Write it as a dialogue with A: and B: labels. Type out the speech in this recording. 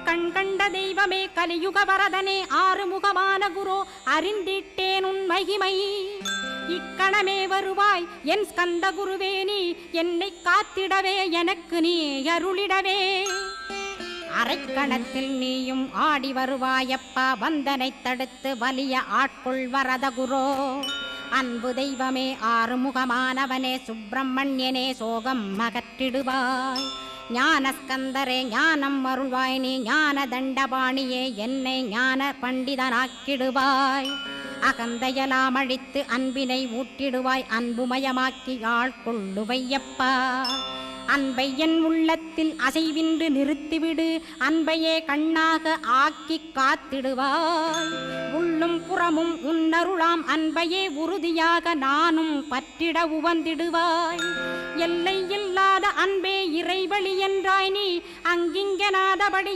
A: கண் கண்ட தெய்வமே கலியுக வரதனே ஆறுமுகமான குரு அறிந்திட்டேன் உன் மகிமை இக்கணமே வருவாய் என் ஸ்கந்த குருவே நீ என்னை காத்திடவே எனக்கு நீ அருளிடவே அரைக்கணத்தில் நீயும் ஆடி வருவாயப்பா வந்தனை தடுத்து வலிய ஆட்கொள் வரத குரோ அன்பு தெய்வமே ஆறுமுகமானவனே சுப்பிரமணியனே சோகம் அகற்றிடுவாய் ஞானஸ்கந்தரே ஞானம் அருள்வாய் நீ ஞான தண்டபாணியே என்னை ஞான பண்டிதனாக்கிடுவாய் அகந்தையலாம் அழித்து அன்பினை ஊட்டிடுவாய் அன்புமயமாக்கி ஆள்கொள்ளுவையப்பா அன்பை என் உள்ளத்தில் அசைவின்று நிறுத்திவிடு அன்பையே கண்ணாக ஆக்கி காத்திடுவாய் உள்ளும் புறமும் உன்னருளாம் அன்பையே உறுதியாக நானும் பற்றிட உவந்திடுவாய் எல்லை இல்லாத அன்பே இறைவழி என்றாய் நீ அங்கிங்கனாதபடி